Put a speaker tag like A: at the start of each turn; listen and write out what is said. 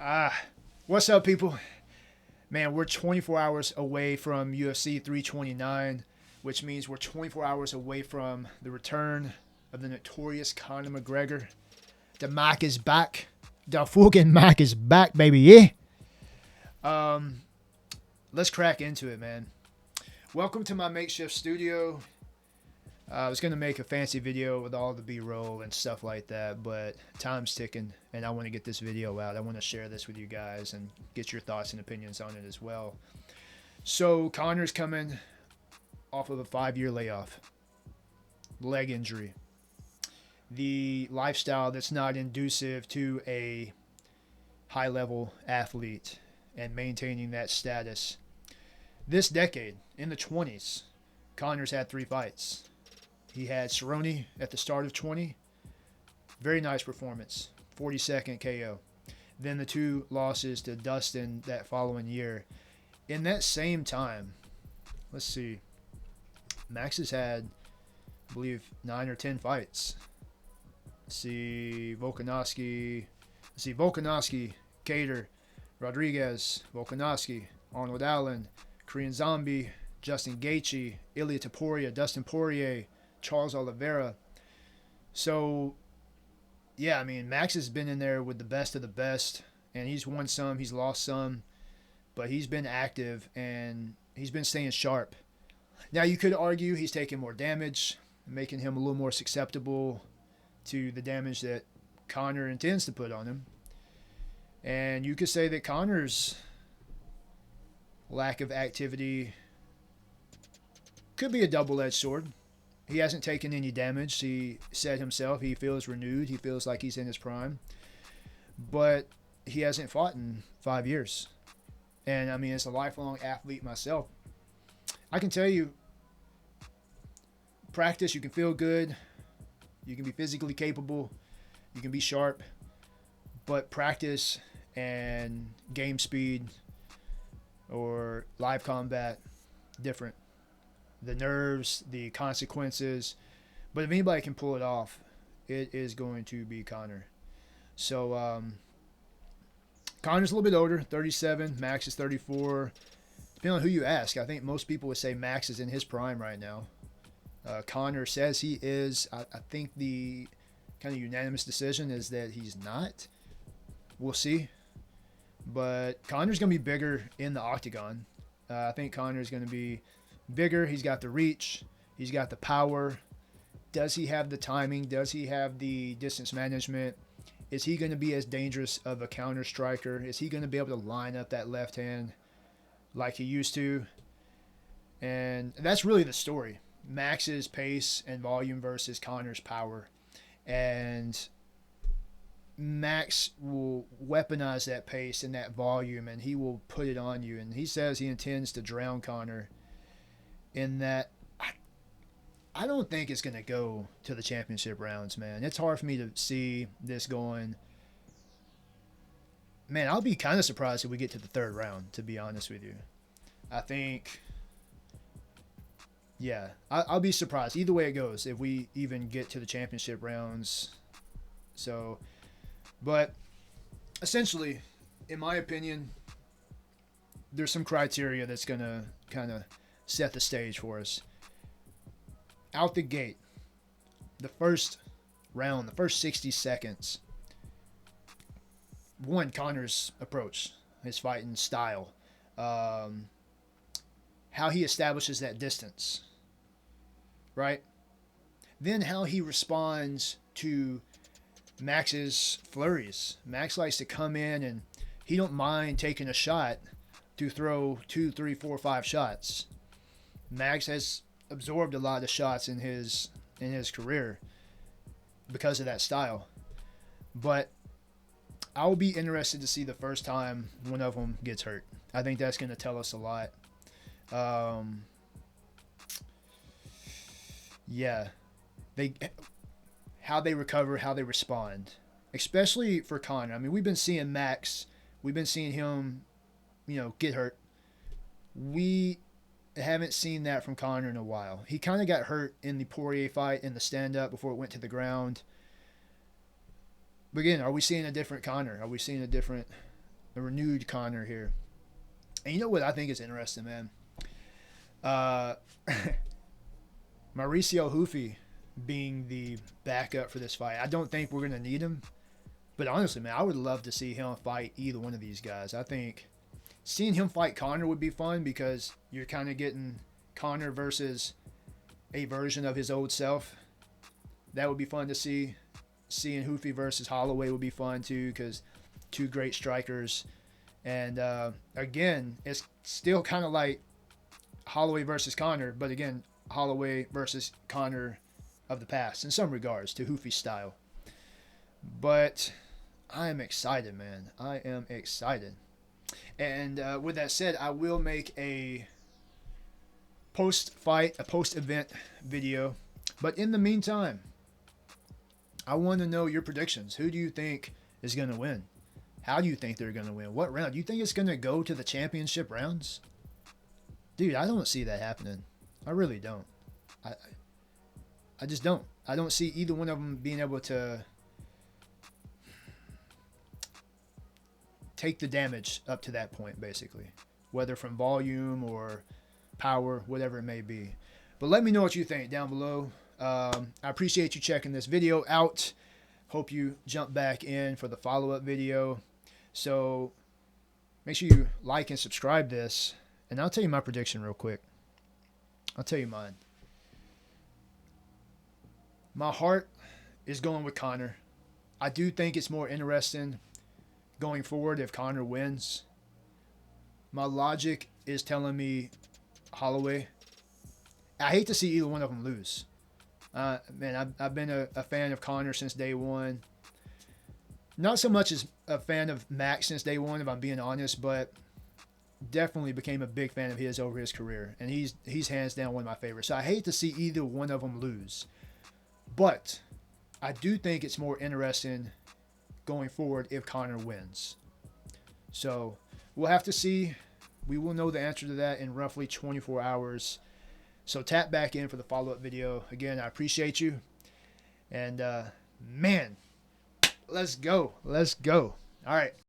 A: Ah, what's up, people? Man, we're 24 hours away from UFC 329, which means we're 24 hours away from the return of the notorious Conor McGregor. The Mac is back. The fucking Mac is back, baby. Yeah. Um, let's crack into it, man. Welcome to my makeshift studio. I was gonna make a fancy video with all the B-roll and stuff like that, but time's ticking, and I want to get this video out. I want to share this with you guys and get your thoughts and opinions on it as well. So Conor's coming off of a 5-year layoff, leg injury, the lifestyle that's not inducive to a high-level athlete, and maintaining that status. This decade, in the 20s, Conor's had 3 fights. He had Cerrone at the start of 20. Very nice performance. 42nd KO. Then the 2 losses to Dustin that following year. In that same time, let's see, Max has had, I believe, 9 or 10 fights. Let's see, Volkanovski, Cater, Rodriguez, Volkanovski, Arnold Allen, Korean Zombie, Justin Gaethje, Ilia Topuria, Dustin Poirier, Charles Oliveira. So, yeah, I mean, Max has been in there with the best of the best, and he's won some, he's lost some, but he's been active and he's been staying sharp. Now, you could argue he's taking more damage, making him a little more susceptible to the damage that Conor intends to put on him. And you could say that Conor's lack of activity could be a double-edged sword. He hasn't taken any damage. He said himself he feels renewed. He feels like he's in his prime. But he hasn't fought in 5 years. And, I mean, as a lifelong athlete myself, I can tell you, practice, you can feel good. You can be physically capable. You can be sharp. But practice and game speed or live combat, different. The nerves, the consequences. But if anybody can pull it off, it is going to be Conor. So, Conor's a little bit older, 37. Max is 34. Depending on who you ask, I think most people would say Max is in his prime right now. Conor says he is. I think the kind of unanimous decision is that he's not. We'll see. But Conor's going to be bigger in the octagon. I think Conor's going to be bigger. He's got the reach. He's got the power. Does he have the timing? Does he have the distance management? Is he going to be as dangerous of a counter striker? Is he going to be able to line up that left hand like he used to? And that's really the story. Max's pace and volume versus Conor's power. And Max will weaponize that pace and that volume, and he will put it on you. And he says he intends to drown Conor in that. I don't think it's going to go to the championship rounds, man. It's hard for me to see this going. Man, I'll be kind of surprised if we get to the 3rd round, to be honest with you. I think, yeah, I'll be surprised either way it goes if we even get to the championship rounds. So, but essentially, in my opinion, there's some criteria that's going to kind of set the stage for us. Out the gate, the first round, the first 60 seconds. One, Conor's approach, his fighting style, how he establishes that distance, right? Then how he responds to Max's flurries. Max likes to come in and he don't mind taking a shot to throw 2, 3, 4, 5 shots. Max has absorbed a lot of shots in his career because of that style. But I'll be interested to see the first time one of them gets hurt. I think that's going to tell us a lot. Yeah, how they recover, how they respond, especially for Conor. I mean, we've been seeing Max, we've been seeing him, get hurt. We haven't seen that from Conor in a while. He kind of got hurt in the Poirier fight in the stand-up before it went to the ground. But again, are we seeing a different Conor? Are we seeing a different a renewed Conor here. And you know what I think is interesting, man? Uh, Mauricio Hoofy being the backup for this fight. I don't think we're going to need him. But honestly, man, I would love to see him fight either one of these guys. I think seeing him fight Conor would be fun because you're kind of getting Conor versus a version of his old self. That would be fun to see. Seeing Hoofy versus Holloway would be fun too because two great strikers. And again, it's still kind of like Holloway versus Conor, but again, Holloway versus Conor of the past in some regards to Hoofy's style. But I am excited, man. I am excited. And with that said, I will make a post-event video. But in the meantime, I want to know your predictions. Who do you think is going to win? How do you think they're going to win? What round? Do you think it's going to go to the championship rounds? Dude, I don't see that happening. I really don't. I just don't. I don't see either one of them being able to take the damage up to that point, basically. Whether from volume or power, whatever it may be. But let me know what you think down below. I appreciate you checking this video out. Hope you jump back in for the follow-up video. So make sure you like and subscribe this. And I'll tell you my prediction real quick. I'll tell you mine. My heart is going with Conor. I do think it's more interesting going forward if Conor wins. My logic is telling me Holloway. I hate to see either one of them lose. Man, I've been a fan of Conor since day one. Not so much as a fan of Max since day one, if I'm being honest, but definitely became a big fan of his over his career. And he's hands down one of my favorites. So I hate to see either one of them lose. But I do think it's more interesting going forward if Conor wins. So we'll have to see. We will know the answer to that in roughly 24 hours. So tap back in for the follow-up video. Again, I appreciate you. And, man, let's go. Let's go. All right.